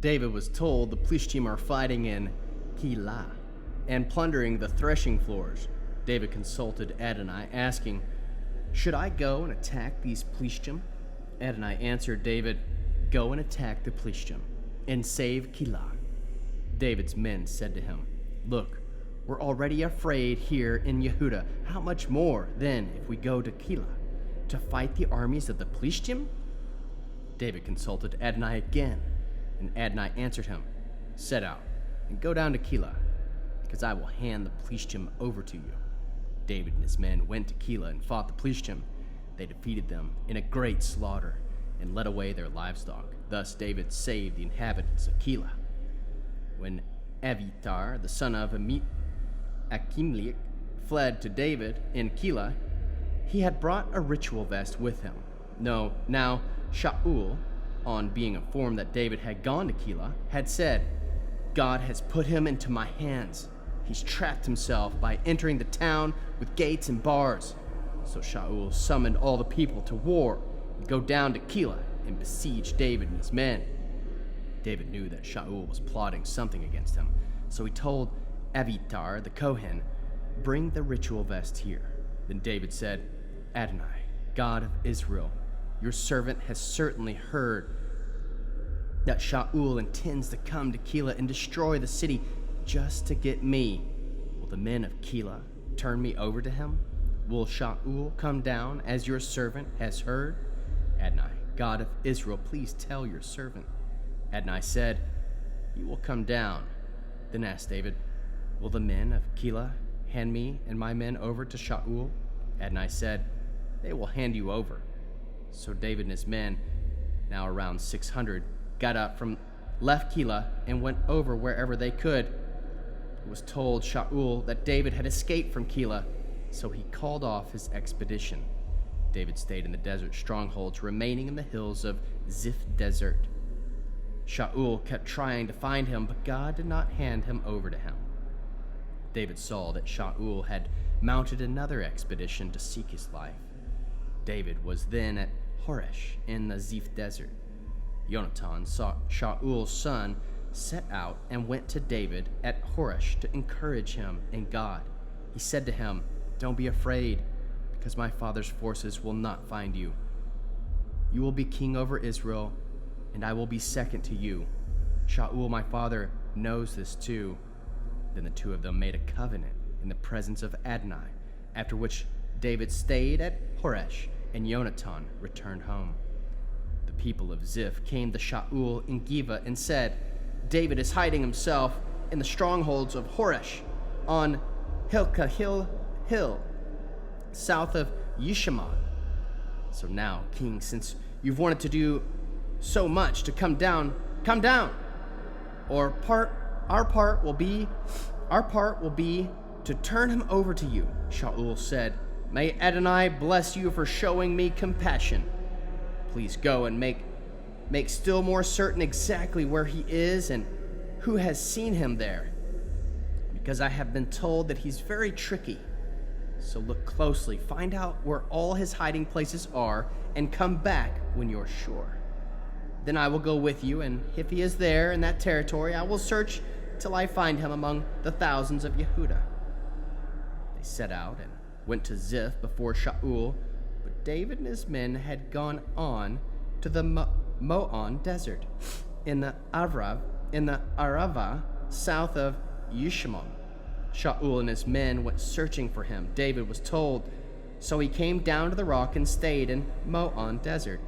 David was told the Plishtim are fighting in Keilah and plundering the threshing floors. David consulted Adonai, asking, "Should I go and attack these Plishtim?" Adonai answered David, "Go and attack the Plishtim and save Keilah." David's men said to him, "Look, we're already afraid here in Yehuda. How much more, then, if we go to Keilah to fight the armies of the Plishtim?" David consulted Adonai again, and Adonai answered him, "Set out and go down to Keilah, because I will hand the Plishtim over to you." David and his men went to Keilah and fought the Plishtim. They defeated them in a great slaughter and led away their livestock. Thus David saved the inhabitants of Keilah. When Aviatar, the son of Achimleach, fled to David in Keilah, he had brought a ritual vest with him. Now Shaul, on being informed that David had gone to Keilah, had said, "God has put him into my hands. He's trapped himself by entering the town with gates and bars." So Shaul summoned all the people to war and go down to Keilah and besiege David and his men. David knew that Shaul was plotting something against him, so he told Aviatar the Kohen, "Bring the ritual vest here." Then David said, "Adonai, God of Israel, your servant has certainly heard that Shaul intends to come to Keilah and destroy the city just to get me. Will the men of Keilah turn me over to him? Will Shaul come down as your servant has heard? Adonai, God of Israel, please tell your servant." Adonai said, "He will come down." Then asked David, "Will the men of Keilah hand me and my men over to Shaul?" Adonai said, "They will hand you over." So David and his men, now around 600, got up left Keilah and went over wherever they could. It was told Shaul that David had escaped from Keilah, so he called off his expedition. David stayed in the desert strongholds remaining in the hills of Ziph Desert. Shaul kept trying to find him, but God did not hand him over to him. David saw that Shaul had mounted another expedition to seek his life. David was then at Horesh in the Ziph Desert. Jonathan, Shaul's son, set out and went to David at Horesh to encourage him in God. He said to him, "Don't be afraid, because my father's forces will not find you. You will be king over Israel, and I will be second to you. Shaul, my father, knows this too." Then the two of them made a covenant in the presence of Adonai, after which David stayed at Horesh, and Jonathan returned home. The people of Ziph came to Shaul in Geva and said, "David is hiding himself in the strongholds of Horesh on Hilkahil Hill, south of Yishimon. So now, king, since you've wanted to do so much to come down, or our part will be to turn him over to you." Shaul said, "May Adonai bless you for showing me compassion. Please go and make still more certain exactly where he is and who has seen him there, because I have been told that he's very tricky. So look closely, find out where all his hiding places are, and come back when you're sure. Then I will go with you, and if he is there in that territory, I will search till I find him among the thousands of Yehuda." They set out and went to Ziph before Shaul, but David and his men had gone on to the Moon desert in the Arava, south of Yishimon. Shaul and his men went searching for him. David was told, so he came down to the rock and stayed in Moon desert.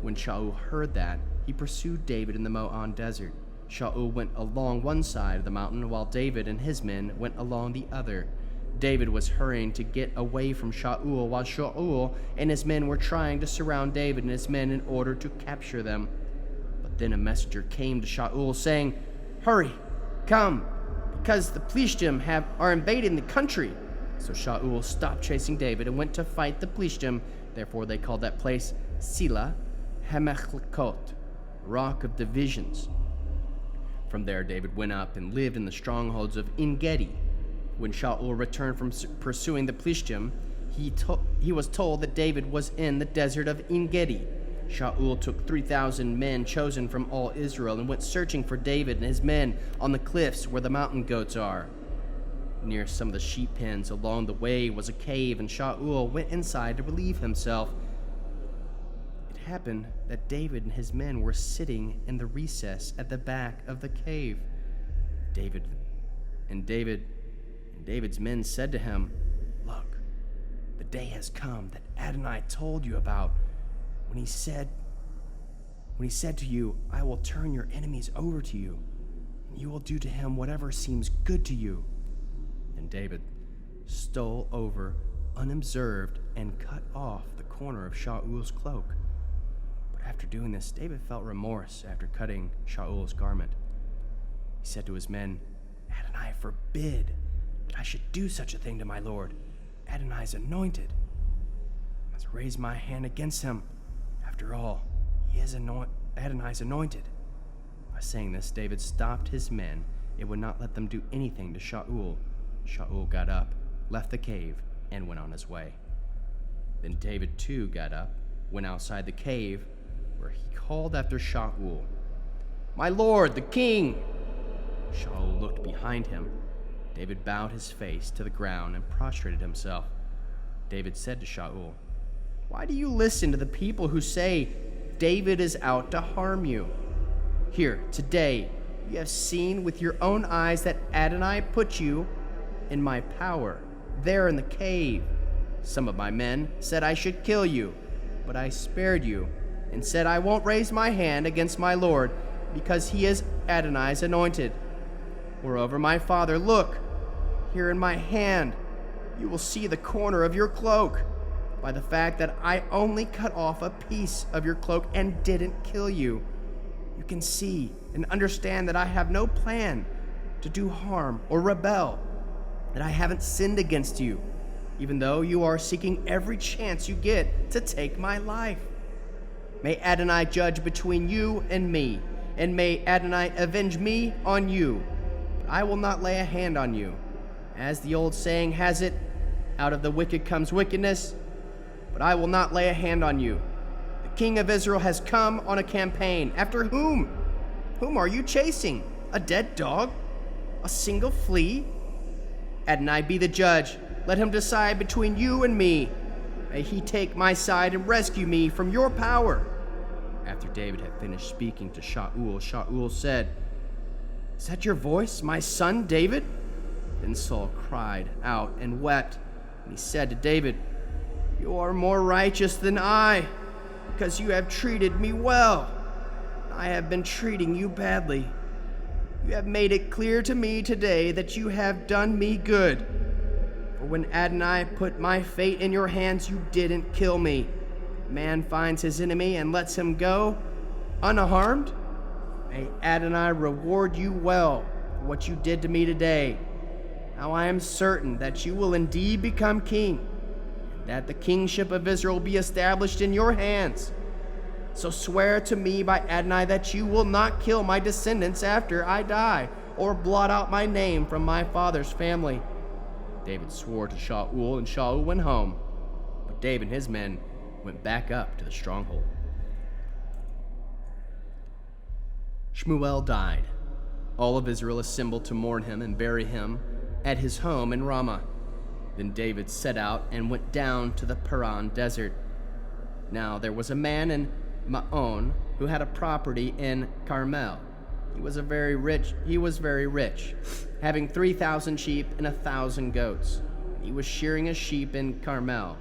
When Shaul heard that, he pursued David in the Moon desert. Shaul went along one side of the mountain, while David and his men went along the other. David was hurrying to get away from Shaul, while Shaul and his men were trying to surround David and his men in order to capture them. But then a messenger came to Shaul, saying, "Hurry, come, because the Plishtim are invading the country." So Shaul stopped chasing David and went to fight the Plishtim. Therefore they called that place Sila Hamechlekot, Rock of Divisions. From there David went up and lived in the strongholds of En-Gedi. When Shaul returned from pursuing the Plishtim, he was told that David was in the desert of En-Gedi. Shaul took 3,000 men chosen from all Israel and went searching for David and his men on the cliffs where the mountain goats are. Near some of the sheep pens along the way was a cave, and Shaul went inside to relieve himself. It happened that David and his men were sitting in the recess at the back of the cave. David's men said to him, "Look, the day has come that Adonai told you about when he said to you, 'I will turn your enemies over to you, and you will do to him whatever seems good to you.'" And David stole over unobserved and cut off the corner of Shaul's cloak. But after doing this, David felt remorse after cutting Shaul's garment. He said to his men, "Adonai forbid that I should do such a thing to my lord, Adonai's anointed. I must raise my hand against him. After all, he is Adonai's anointed." By saying this, David stopped his men and would not let them do anything to Shaul. Shaul got up, left the cave, and went on his way. Then David too got up, went outside the cave, where he called after Shaul, "My lord, the king!" Shaul looked behind him. David bowed his face to the ground and prostrated himself. David said to Shaul, "Why do you listen to the people who say, 'David is out to harm you'? Here, today, you have seen with your own eyes that Adonai put you in my power, there in the cave. Some of my men said I should kill you, but I spared you and said I won't raise my hand against my Lord because he is Adonai's anointed. Moreover, my father, look, here in my hand, you will see the corner of your cloak. By the fact that I only cut off a piece of your cloak and didn't kill you, you can see and understand that I have no plan to do harm or rebel, that I haven't sinned against you, even though you are seeking every chance you get to take my life. May Adonai judge between you and me, and may Adonai avenge me on you. I will not lay a hand on you. As the old saying has it, out of the wicked comes wickedness, but I will not lay a hand on you. The king of Israel has come on a campaign. After whom? Whom are you chasing? A dead dog? A single flea? Adonai be the judge. Let him decide between you and me. May he take my side and rescue me from your power." After David had finished speaking to Shaul, Shaul said, "Is that your voice, my son David?" Then Saul cried out and wept, and he said to David, "You are more righteous than I, because you have treated me well. I have been treating you badly. You have made it clear to me today that you have done me good. For when Adonai put my fate in your hands, you didn't kill me. Man finds his enemy and lets him go unharmed. May Adonai reward you well for what you did to me today. Now I am certain that you will indeed become king, and that the kingship of Israel will be established in your hands. So swear to me by Adonai that you will not kill my descendants after I die, or blot out my name from my father's family." David swore to Shaul, and Shaul went home, but David and his men went back up to the stronghold. Shmuel died. All of Israel assembled to mourn him and bury him at his home in Ramah. Then David set out and went down to the Paran desert. Now there was a man in Maon who had a property in Carmel. He was very rich, having 3,000 sheep and 1,000 goats. He was shearing his sheep in Carmel.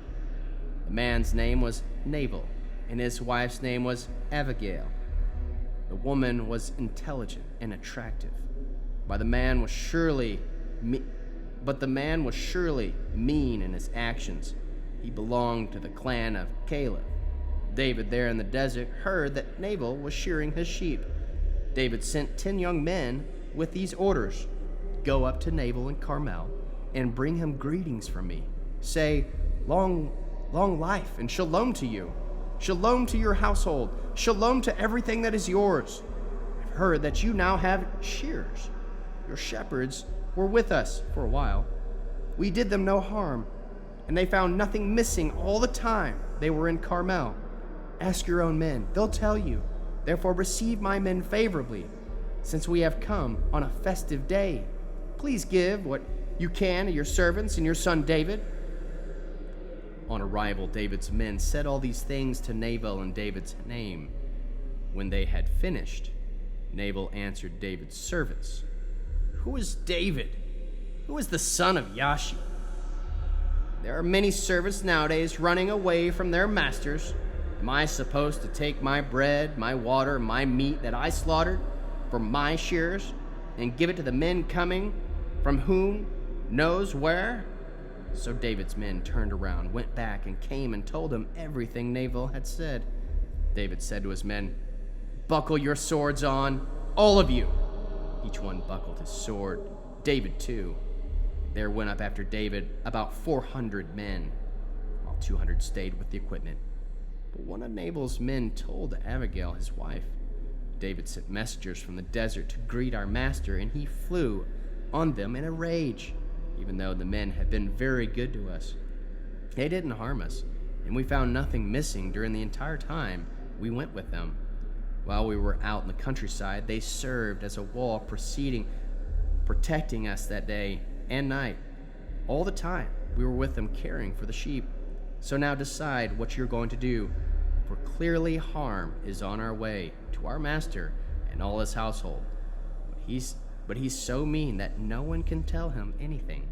The man's name was Nabal, and his wife's name was Abigail. The woman was intelligent and attractive, but the man was surely mean in his actions. He belonged to the clan of Caleb. David, there in the desert, heard that Nabal was shearing his sheep. David sent 10 young men with these orders: "Go up to Nabal in Carmel and bring him greetings from me. Say, 'Long life and shalom to you. Shalom to your household. Shalom to everything that is yours. I've heard that you now have shearers. Your shepherds were with us for a while. We did them no harm, and they found nothing missing all the time they were in Carmel. Ask your own men. They'll tell you. Therefore receive my men favorably, since we have come on a festive day. Please give what you can to your servants and your son David." On arrival, David's men said all these things to Nabal in David's name. When they had finished, Nabal answered David's servants, "Who is David? Who is the son of Yashai? There are many servants nowadays running away from their masters. Am I supposed to take my bread, my water, my meat that I slaughtered for my shearers and give it to the men coming from whom knows where?" So David's men turned around, went back, and came and told him everything Nabal had said. David said to his men, "Buckle your swords on, all of you." Each one buckled his sword, David too. There went up after David about 400 men, while 200 stayed with the equipment. But one of Nabal's men told Abigail, his wife, "David sent messengers from the desert to greet our master, and he flew on them in a rage, even though the men had been very good to us. They didn't harm us, and we found nothing missing during the entire time we went with them. While we were out in the countryside, they served as a wall protecting us that day and night. All the time we were with them caring for the sheep. So now decide what you're going to do, for clearly harm is on our way to our master and all his household. But he's so mean that no one can tell him anything."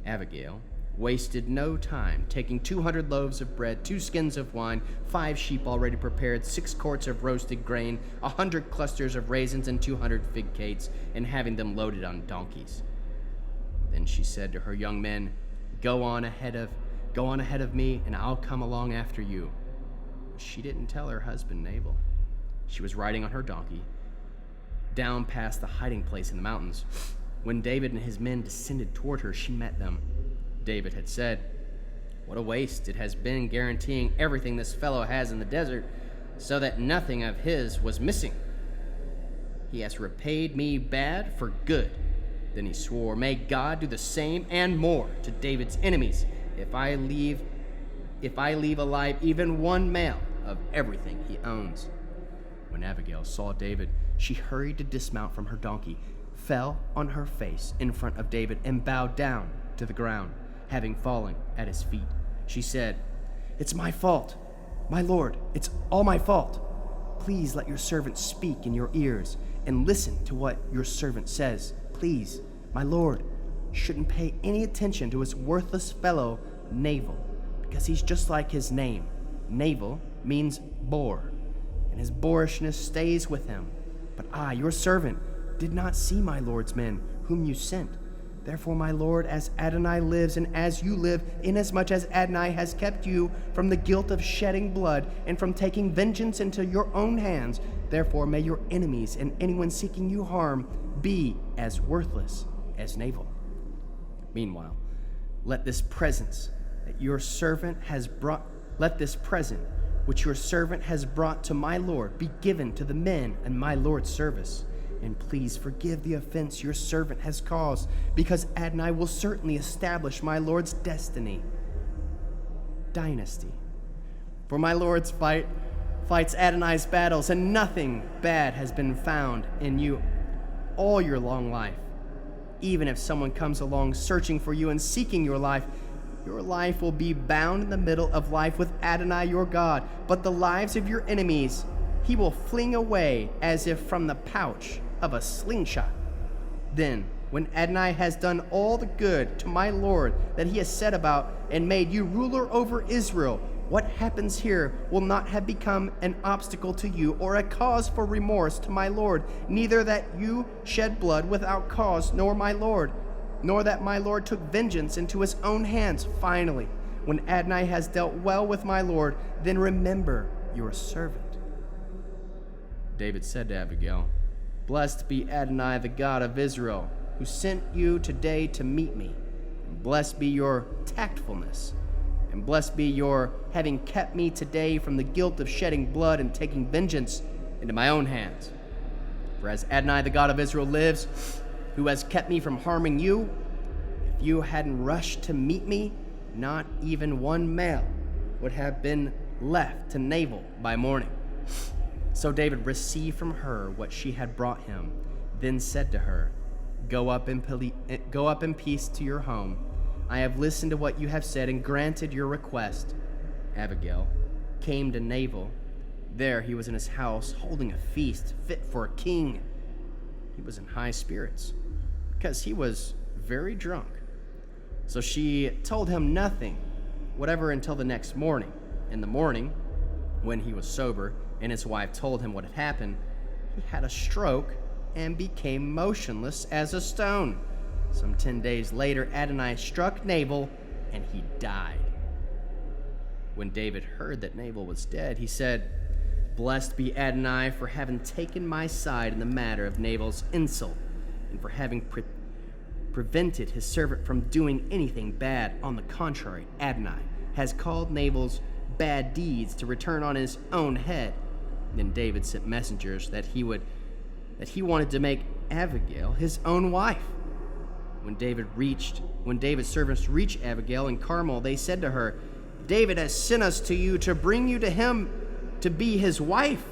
Abigail wasted no time, taking 200 loaves of bread, 2 skins of wine, 5 sheep already prepared, 6 quarts of roasted grain, 100 clusters of raisins, and 200 fig cakes, and having them loaded on donkeys. Then she said to her young men, Go on ahead of me, and I'll come along after you." She didn't tell her husband Nabal. She was riding on her donkey, down past the hiding place in the mountains. When David and his men descended toward her, she met them. David had said, "What a waste it has been guaranteeing everything this fellow has in the desert, so that nothing of his was missing. He has repaid me bad for good." Then he swore, "May God do the same and more to David's enemies if I leave alive even one male of everything he owns." When Abigail saw David, she hurried to dismount from her donkey, fell on her face in front of David, and bowed down to the ground, having fallen at his feet. She said, "It's my fault, my lord, it's all my fault. Please let your servant speak in your ears and listen to what your servant says. Please, my lord, shouldn't pay any attention to his worthless fellow Nabal, because he's just like his name. Nabal means boar, and his boorishness stays with him. But I, your servant, did not see my lord's men, whom you sent. Therefore, my lord, as Adonai lives, and as you live, inasmuch as Adonai has kept you from the guilt of shedding blood and from taking vengeance into your own hands, therefore may your enemies and anyone seeking you harm be as worthless as Nabal. Meanwhile, let this present which your servant has brought to my lord be given to the men in my lord's service. And please forgive the offense your servant has caused, because Adonai will certainly establish my lord's dynasty. For my lord's fights Adonai's battles, and nothing bad has been found in you all your long life. Even if someone comes along searching for you and seeking your life will be bound in the middle of life with Adonai your God. But the lives of your enemies he will fling away as if from the pouch of a slingshot. Then, when Adonai has done all the good to my Lord that he has set about and made you ruler over Israel, what happens here will not have become an obstacle to you or a cause for remorse to my Lord, neither that you shed blood without cause, nor that my Lord took vengeance into his own hands. Finally, when Adonai has dealt well with my Lord, then remember your servant." David said to Abigail, "Blessed be Adonai, the God of Israel, who sent you today to meet me. And blessed be your tactfulness, and blessed be your having kept me today from the guilt of shedding blood and taking vengeance into my own hands. For as Adonai, the God of Israel, lives, who has kept me from harming you, if you hadn't rushed to meet me, not even one male would have been left to Nabal by morning. So David received from her what she had brought him, then said to her, Go up in peace to your home. I have listened to what you have said and granted your request. Abigail came to Nabal. There he was in his house, holding a feast fit for a king. He was in high spirits, because he was very drunk. So she told him nothing, whatever, until the next morning. In the morning, when he was sober, and his wife told him what had happened, he had a stroke and became motionless as a stone. Some 10 days later, Adonai struck Nabal, and he died. When David heard that Nabal was dead, he said, Blessed be Adonai for having taken my side in the matter of Nabal's insult, and for having prevented his servant from doing anything bad. On the contrary, Adonai has called Nabal's bad deeds to return on his own head. Then David sent messengers that he wanted to make Abigail his own wife. When David's servants reached Abigail in Carmel, they said to her, David has sent us to you to bring you to him to be his wife.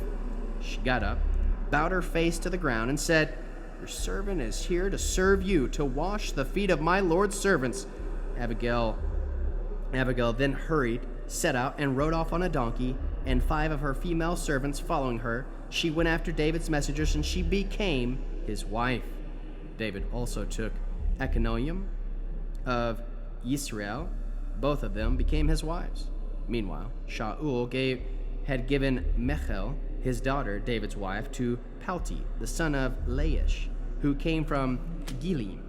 She got up, bowed her face to the ground, and said, Your servant is here to serve you, to wash the feet of my Lord's servants. Abigail then hurried, set out, and rode off on a donkey, and 5 of her female servants following her. She went after David's messengers, and she became his wife. David also took Achinoam of Yisrael. Both of them became his wives. Meanwhile, Shaul had given Michal, his daughter, David's wife, to Palti, the son of Laish, who came from Gileam.